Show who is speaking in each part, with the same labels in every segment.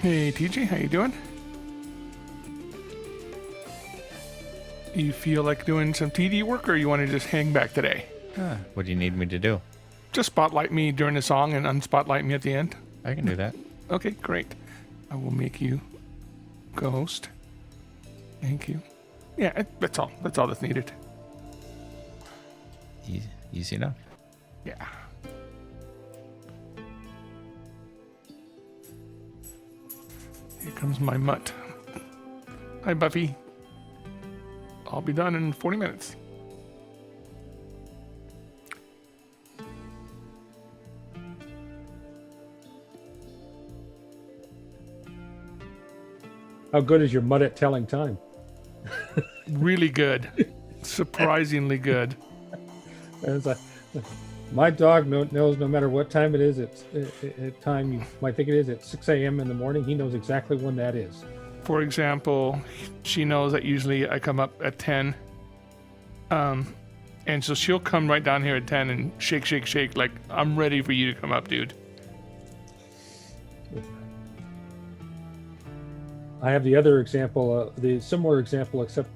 Speaker 1: Hey TJ, how you doing? You feel like doing some TD work, or you want to just hang back today?
Speaker 2: What do you need me to do?
Speaker 1: Just spotlight me during the song and unspotlight me at the end.
Speaker 2: I can do that.
Speaker 1: Okay, great. I will make you ghost. Thank you. Yeah, that's all. That's all that's needed.
Speaker 2: Easy enough.
Speaker 1: Yeah. Here comes my mutt. Hi, Buffy. I'll be done in 40 minutes.
Speaker 3: How good is your mutt at telling time?
Speaker 1: Really good. Surprisingly good.
Speaker 3: And it's like, my dog knows no matter what time it is, it's time you might think it is at 6 a.m. in the morning, he knows exactly when that is.
Speaker 1: For example, she knows that usually I come up at 10. And so she'll come right down here at 10 and shake, shake, shake, like, I'm ready for you to come up, dude.
Speaker 3: I have the other example, the similar example, except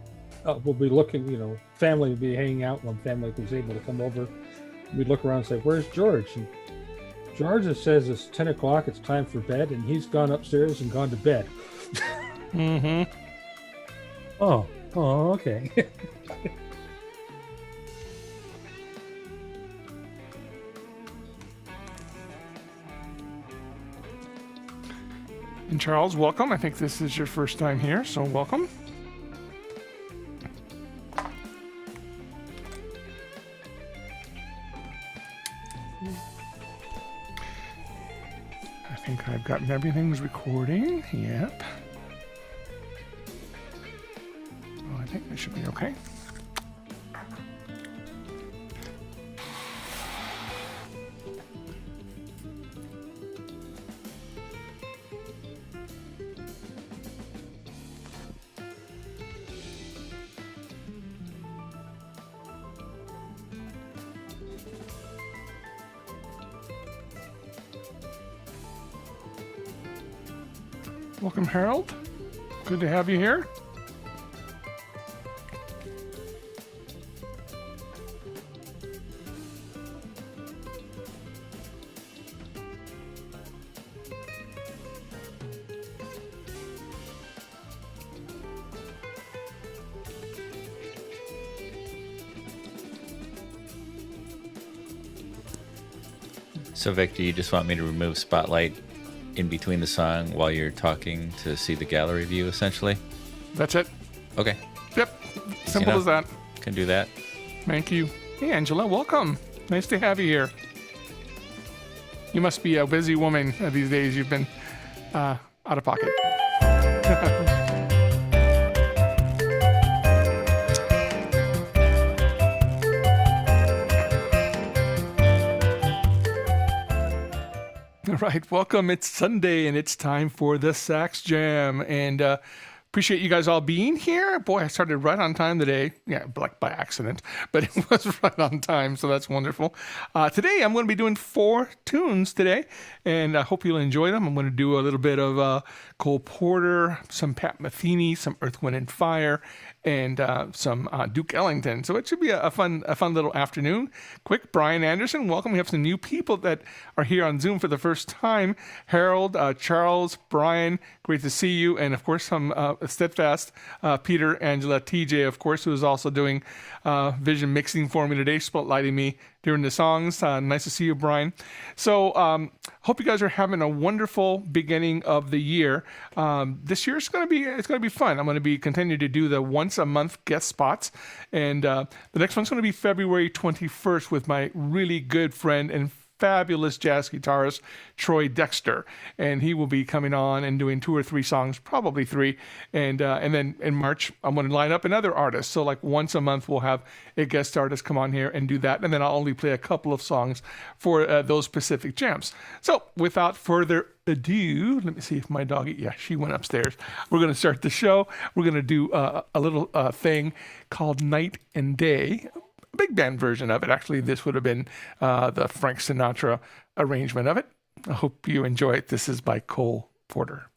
Speaker 3: we'll be looking, family will be hanging out when family was able to come over. We'd look around and say, where's George? And George says it's 10 o'clock, it's time for bed, and he's gone upstairs and gone to bed.
Speaker 1: Mm-hmm.
Speaker 3: Oh, okay.
Speaker 1: And Charles, welcome. I think this is your first time here, so welcome. I think I've gotten everything's recording. Yep. Well, I think this should be okay. Welcome, Harold. Good to have you here.
Speaker 2: So, Victor, you just want me to remove Spotlight in between the song while you're talking to see the gallery view, essentially?
Speaker 1: That's it.
Speaker 2: Okay.
Speaker 1: Yep. Simple as that.
Speaker 2: Can do that.
Speaker 1: Thank you. Hey, Angela, welcome. Nice to have you here. You must be a busy woman these days. You've been out of pocket. All right, welcome. It's Sunday, and it's time for the Sax Jam. And appreciate you guys all being here. Boy, I started right on time today. Yeah, like by accident, but it was right on time, so that's wonderful. Today, I'm going to be doing 4 tunes today, and I hope you'll enjoy them. I'm going to do a little bit of Cole Porter, some Pat Metheny, some Earth, Wind, and Fire, and some Duke Ellington. So it should be a fun little afternoon. Quick, Brian Anderson, welcome. We have some new people that are here on Zoom for the first time. Harold, Charles, Brian, great to see you. And of course, some steadfast Peter, Angela, TJ, of course, who is also doing vision mixing for me today, spotlighting me during the songs. Nice to see you, Brian. So hope you guys are having a wonderful beginning of the year. This year it's going to be fun. I'm going to be continuing to do the once a month guest spots, and the next one's going to be February 21st with my really good friend and fabulous jazz guitarist Troy Dexter, and he will be coming on and doing 2 or 3 songs, probably 3, and then in March I'm going to line up another artist. So like once a month we'll have a guest artist come on here and do that, and then I'll only play a couple of songs for those specific jams. So without further ado, let me see if my doggy, yeah, she went upstairs. We're going to start the show. We're going to do a little thing called Night and Day. A big band version of it. Actually, this would have been the Frank Sinatra arrangement of it. I hope you enjoy it. This is by Cole Porter.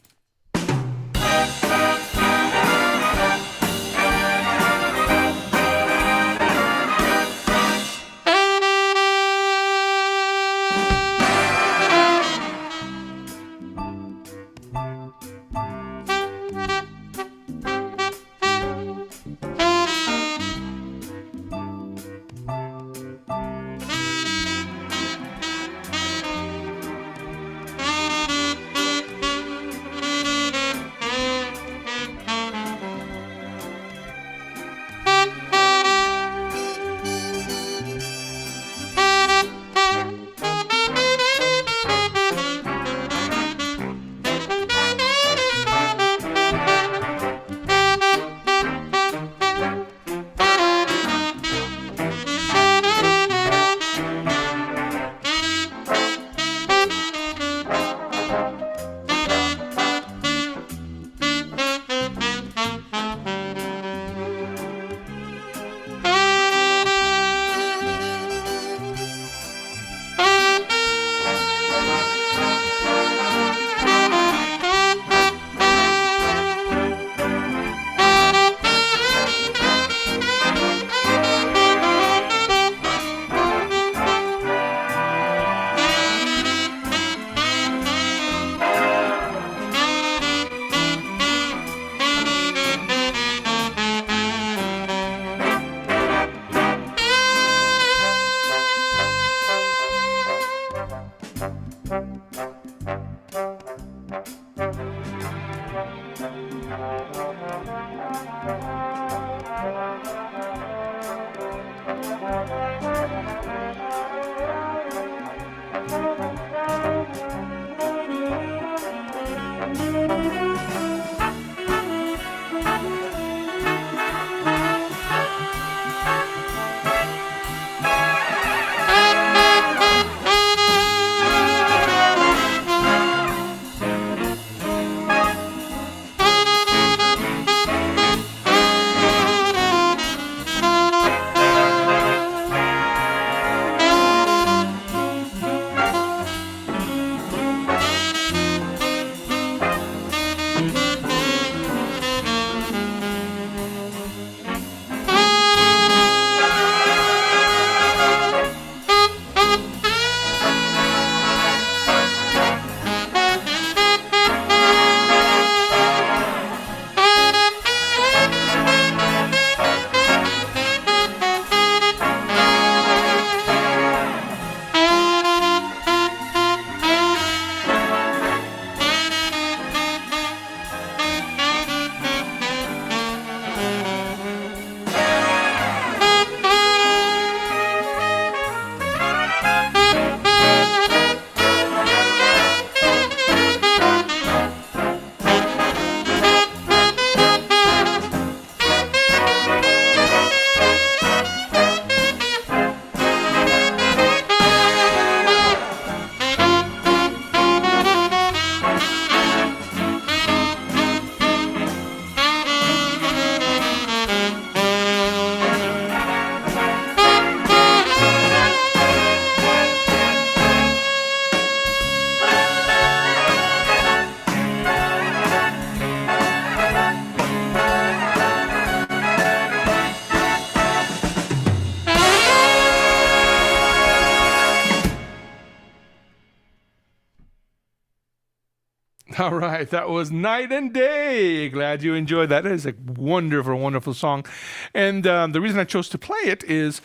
Speaker 1: All right, that was Night and Day. Glad you enjoyed that. It is a wonderful, wonderful song. And the reason I chose to play it is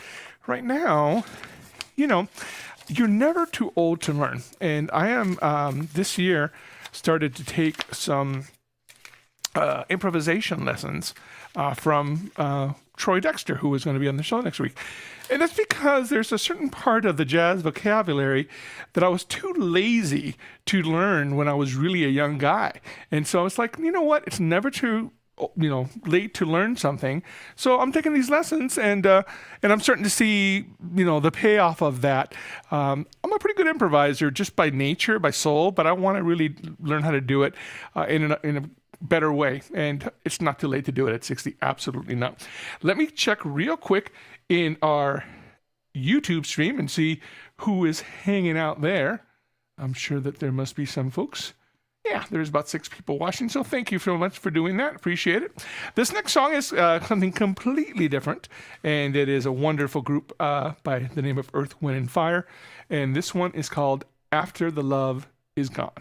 Speaker 1: right now, you know, you're never too old to learn. And I am, this year, started to take some improvisation lessons from Troy Dexter, who is going to be on the show next week. And that's because there's a certain part of the jazz vocabulary that I was too lazy to learn when I was really a young guy. And so it's like, you know what? It's never too late to learn something. So I'm taking these lessons, and I'm starting to see the payoff of that. I'm a pretty good improviser just by nature, by soul, but I want to really learn how to do it in a better way. And it's not too late to do it at 60. Absolutely not. Let me check real quick in our YouTube stream and see who is hanging out there. I'm sure that there must be some folks. Yeah, there's about 6 people watching, so thank you so much for doing that. Appreciate it. This next song is something completely different, and it is a wonderful group by the name of Earth, Wind, and Fire, and this one is called After the Love Is Gone.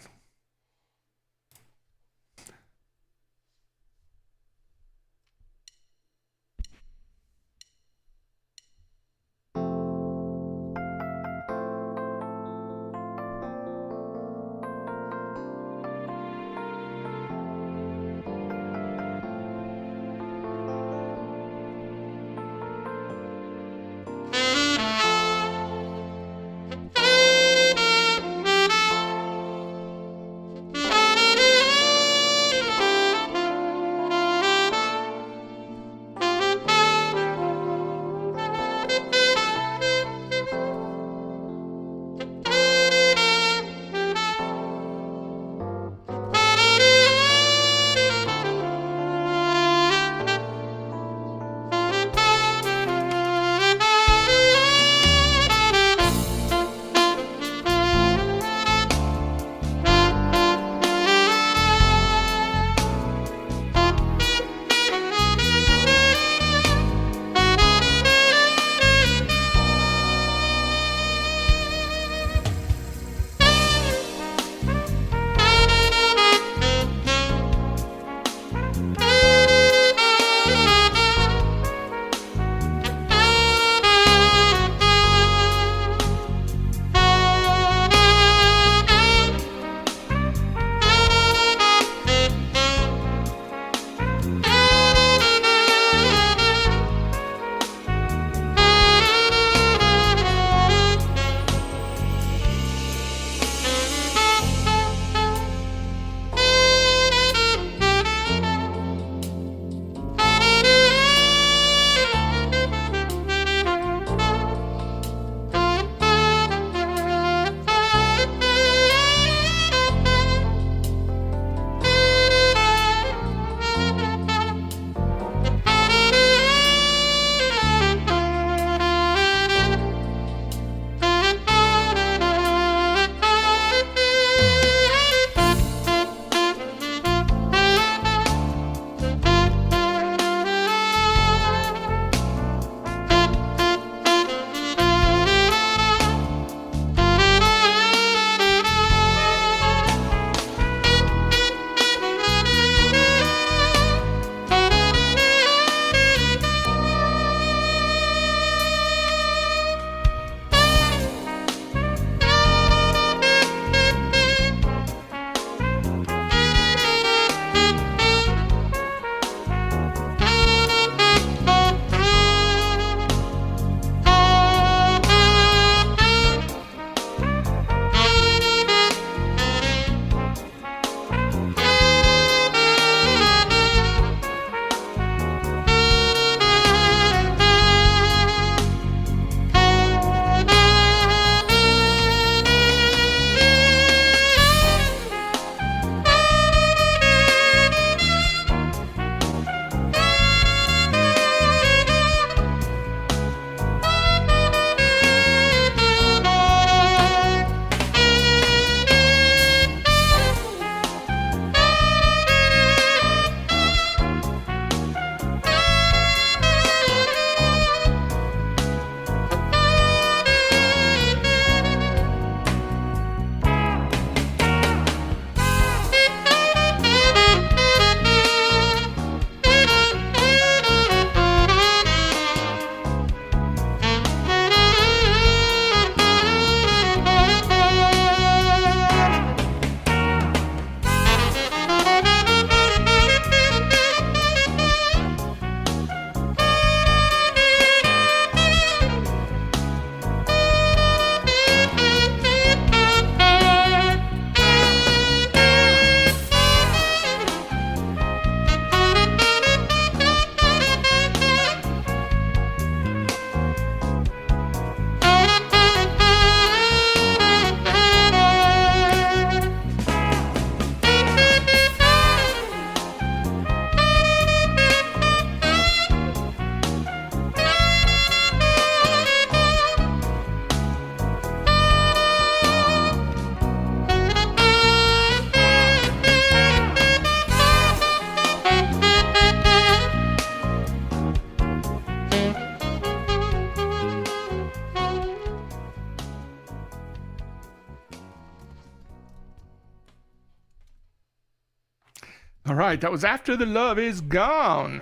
Speaker 1: All right, that was After the Love Is Gone.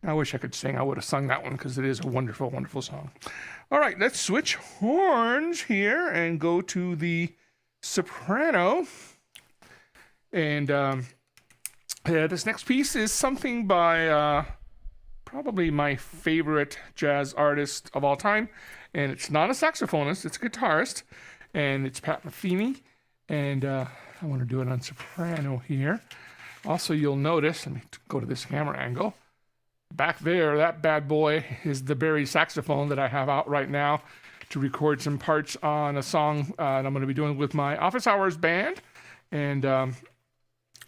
Speaker 1: I wish I could sing. I would have sung that one because it is a wonderful, wonderful song. All right, let's switch horns here and go to the soprano. And this next piece is something by probably my favorite jazz artist of all time. And it's not a saxophonist, it's a guitarist. And it's Pat Metheny. And I want to do it on soprano here. Also, you'll notice, let me go to this camera angle. Back there, that bad boy is the Barry saxophone that I have out right now to record some parts on a song that I'm going to be doing with my Office Hours band. And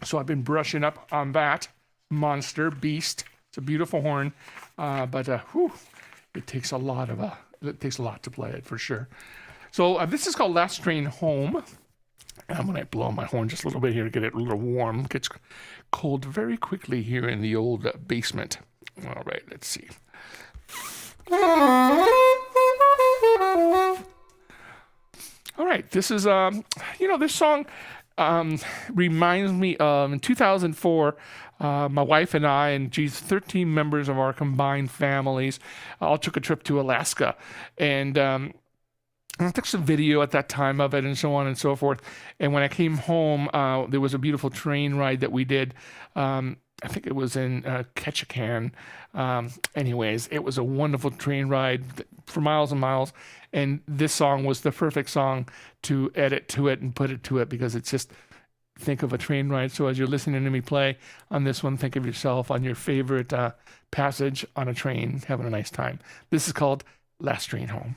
Speaker 1: so I've been brushing up on that monster beast. It's a beautiful horn, but it takes a lot to play it for sure. So this is called Last Train Home. And I'm going to blow my horn just a little bit here to get it a little warm. It gets cold very quickly here in the old basement. All right, let's see. All right, this is, this song reminds me of, in 2004, my wife and I and 13 members of our combined families all took a trip to Alaska. And I took some video at that time of it and so on and so forth. And when I came home, there was a beautiful train ride that we did. I think it was in Ketchikan. Anyways, it was a wonderful train ride for miles and miles. And this song was the perfect song to edit to it and put it to it because it's just, think of a train ride. So as you're listening to me play on this one, think of yourself on your favorite passage on a train, having a nice time. This is called Last Train Home.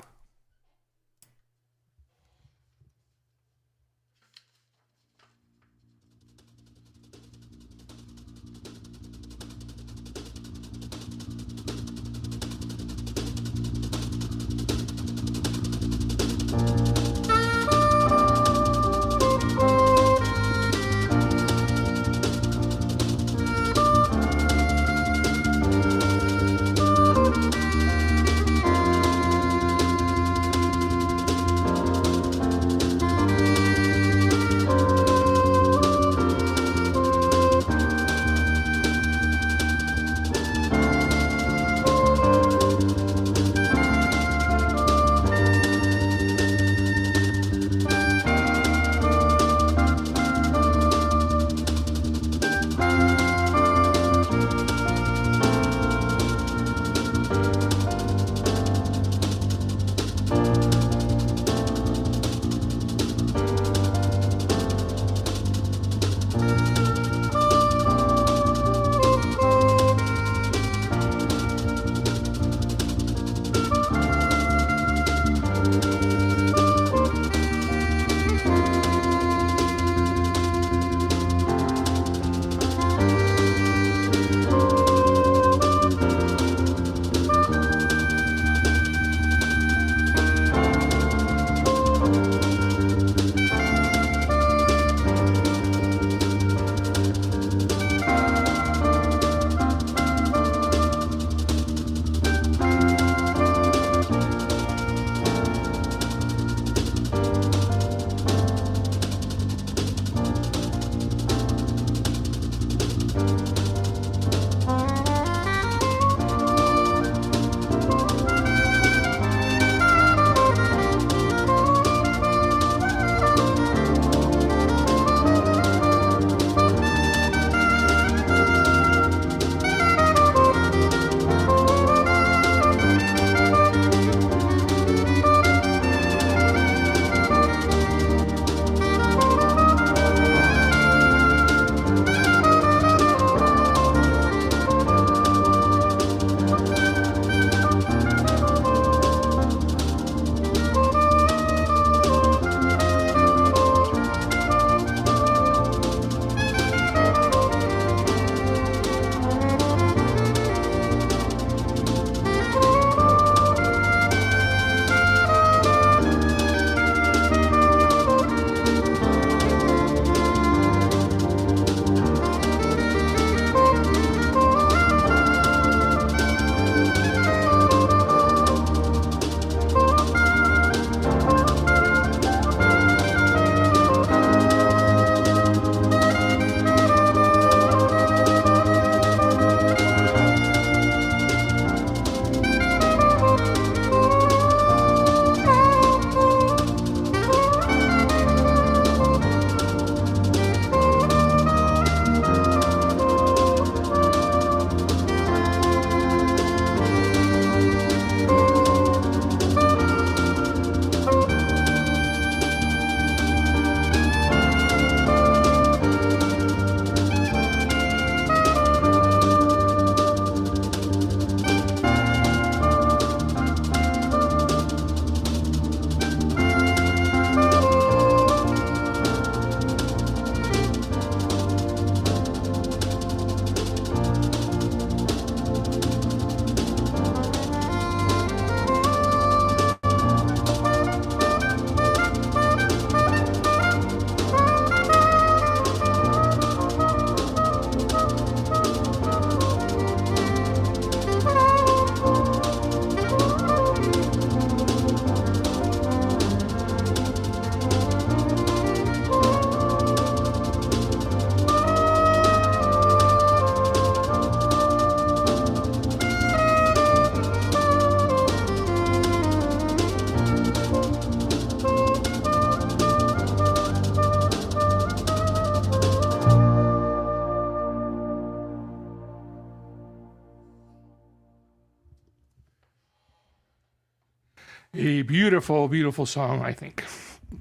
Speaker 1: a beautiful, beautiful song, I think,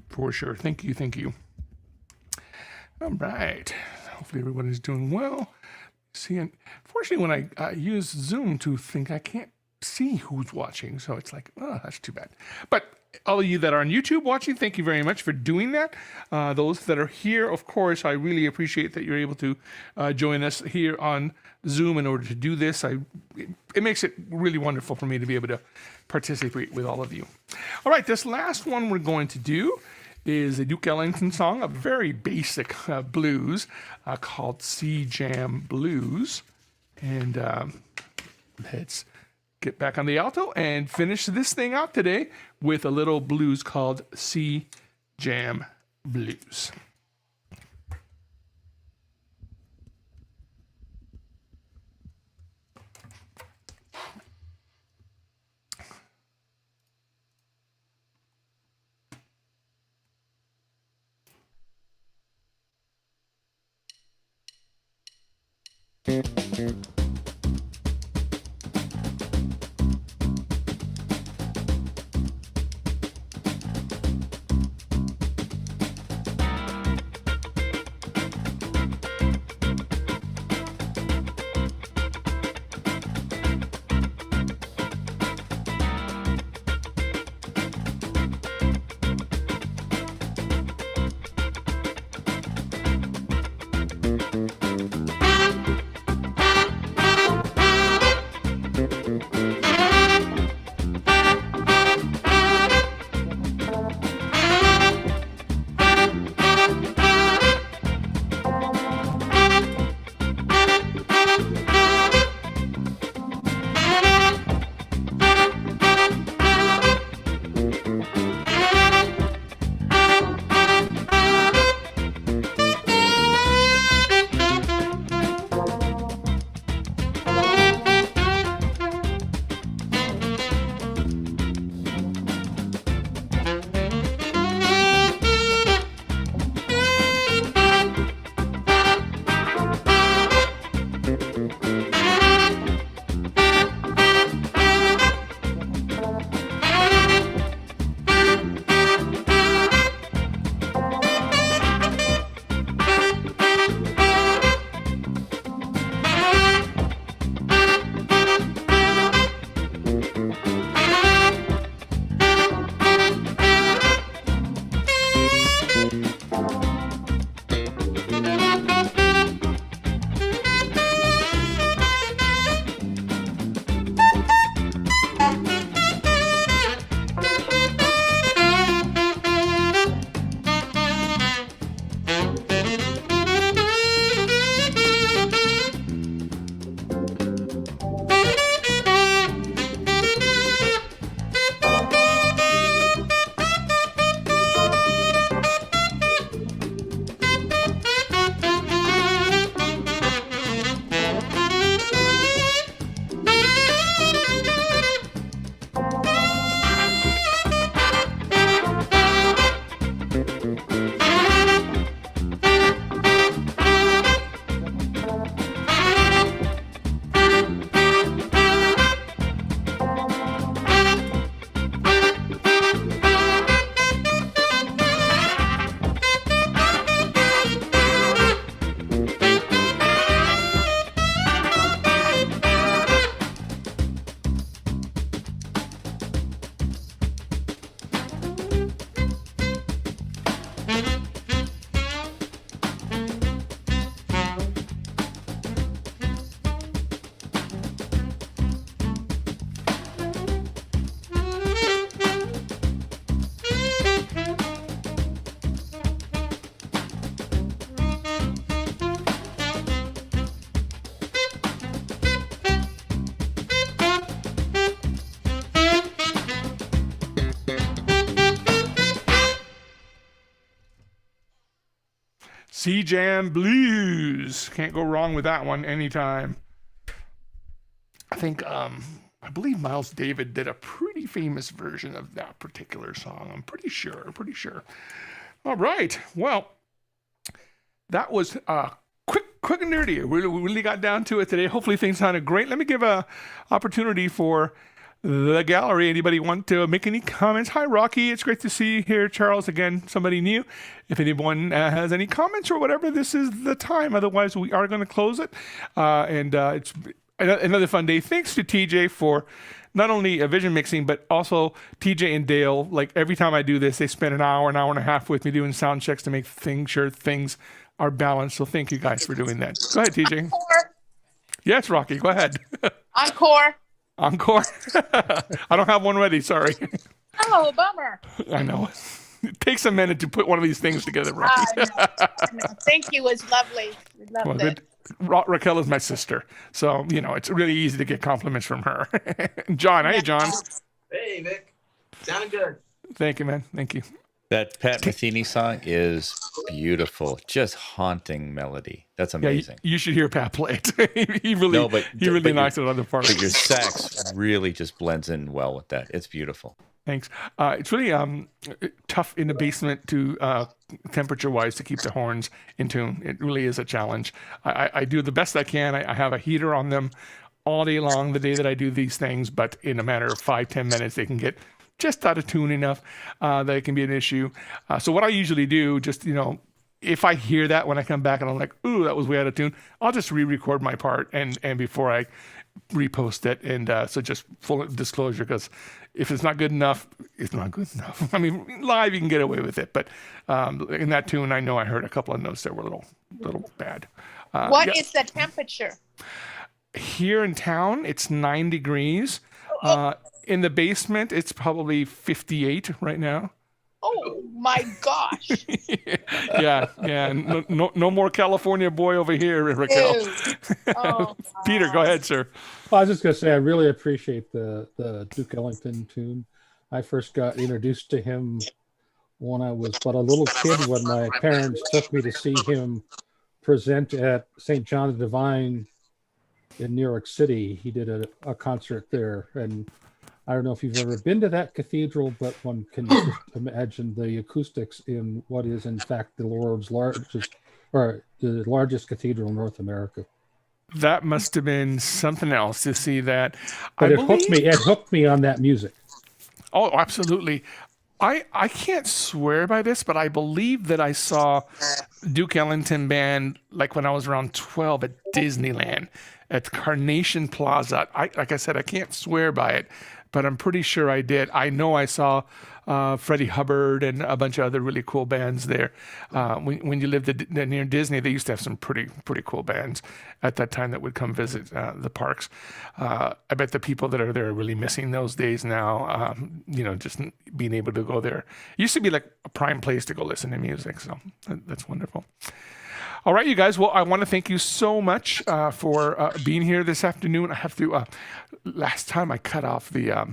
Speaker 1: for sure. Thank you, thank you. All right. Hopefully everyone is doing well. Fortunately, when I use Zoom to think, I can't see who's watching, so it's like, oh, that's too bad. But all of you that are on YouTube watching, thank you very much for doing that. Those that are here, of course, I really appreciate that you're able to join us here on Zoom in order to do this. It makes it really wonderful for me to be able to participate with all of you. All right, this last one we're going to do is a Duke Ellington song, a very basic blues called C Jam Blues. And let's get back on the alto and finish this thing out today with a little blues called C Jam Blues. C Jam Blues. Can't go wrong with that one anytime. I believe Miles Davis did a pretty famous version of that particular song. I'm pretty sure. All right. Well, that was quick and dirty. We really got down to it today. Hopefully things sounded great. Let me give a opportunity for the gallery. Anybody want to make any comments? Hi, Rocky. It's great to see you here. Charles, again, somebody new. If anyone has any comments or whatever, this is the time. Otherwise, we are going to close it. It's another fun day. Thanks to TJ for not only a vision mixing, but also TJ and Dale. Like every time I do this, they spend an hour and a half with me doing sound checks to make sure things are balanced. So thank you guys for doing that. Go ahead, TJ.
Speaker 4: Encore.
Speaker 1: Yes, Rocky, go ahead.
Speaker 4: Encore.
Speaker 1: Encore. I don't have one ready. Sorry.
Speaker 4: Oh, bummer.
Speaker 1: I know. It takes a minute to put one of these things together, Rocky.
Speaker 4: I know. Thank you. It was lovely. We loved it.
Speaker 1: Raquel is my sister, so it's really easy to get compliments from her. John, hey John.
Speaker 5: Hey Vic, sounding good.
Speaker 1: Thank you, man. Thank you.
Speaker 2: That Pat Metheny song is beautiful, just haunting melody. That's amazing.
Speaker 1: You should hear Pat play it. he really knocks it on the park.
Speaker 2: But your sax really just blends in well with that. It's beautiful.
Speaker 1: Thanks. It's really tough in the basement to temperature-wise to keep the horns in tune. It really is a challenge. I do the best I can. I have a heater on them all day long the day that I do these things, but in a matter of 5-10 minutes, they can get just out of tune enough that it can be an issue. So what I usually do, just, if I hear that when I come back and I'm like, ooh, that was way out of tune, I'll just re-record my part and before I repost it. And so just full disclosure, because if it's not good enough, it's not good enough. I mean, live you can get away with it, but in that tune, I know I heard a couple of notes that were a little bad.
Speaker 4: What is the temperature?
Speaker 1: Here in town, it's 9 degrees. In the basement, it's probably 58 right now.
Speaker 4: Oh my gosh!
Speaker 1: yeah. No more California boy over here, Raquel.
Speaker 4: Oh,
Speaker 1: Peter, go ahead, sir.
Speaker 3: Well, I was just going to say, I really appreciate the Duke Ellington tune. I first got introduced to him when I was but a little kid, when my parents took me to see him present at St. John the Divine in New York City. He did a concert there, and I don't know if you've ever been to that cathedral, but one can imagine the acoustics in what is, in fact, the world's largest, or the largest cathedral in North America.
Speaker 1: That must have been something else to see that.
Speaker 3: But it hooked me on that music.
Speaker 1: Oh, absolutely. I can't swear by this, but I believe that I saw Duke Ellington Band like when I was around 12 at Disneyland at Carnation Plaza. Like I said, I can't swear by it, but I'm pretty sure I did. I know I saw Freddie Hubbard and a bunch of other really cool bands there. When you lived near Disney, they used to have some pretty cool bands at that time that would come visit the parks. I bet the people that are there are really missing those days now. Just being able to go there. It used to be like a prime place to go listen to music. So that's wonderful. All right, you guys. Well, I want to thank you so much for being here this afternoon. I have to. Last time I cut off the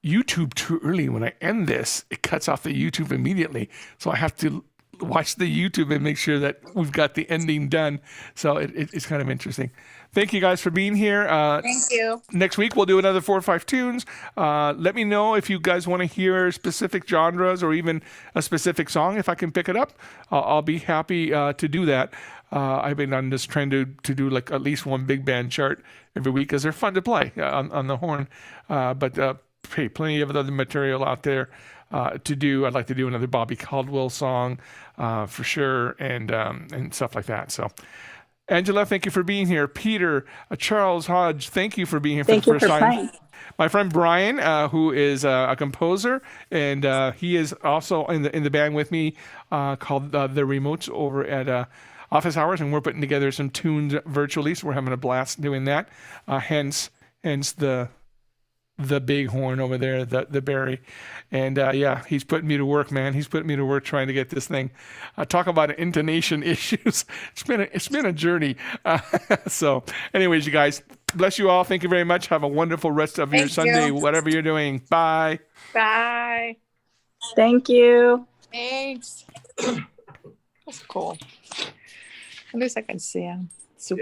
Speaker 1: YouTube too early. When I end this, it cuts off the YouTube immediately. So I have to watch the YouTube and make sure that we've got the ending done. So it's kind of interesting. Thank you guys for being here.
Speaker 4: Thank you.
Speaker 1: Next week, we'll do another 4 or 5 tunes. Let me know if you guys want to hear specific genres or even a specific song. If I can pick it up, I'll be happy to do that. I've been on this trend to do like at least one big band chart every week because they're fun to play on the horn. But hey, plenty of other material out there to do. I'd like to do another Bobby Caldwell song for sure, and stuff like that. So, Angela, thank you for being here. Peter, Charles Hodge, thank you for being here for the first time. Playing. My friend Brian, who is a composer, and he is also in the band with me, called the Remotes over at Office Hours, and we're putting together some tunes virtually. So we're having a blast doing that. Hence the big horn over there, the Barry. And yeah, he's putting me to work, man. He's putting me to work trying to get this thing. Talk about intonation issues. It's been a journey. So anyways, you guys, bless you all. Thank you very much. Have a wonderful rest of your Sunday, whatever you're doing. Bye.
Speaker 4: Bye.
Speaker 6: Thank you.
Speaker 4: Thanks. That's cool. At least I can see him. Super.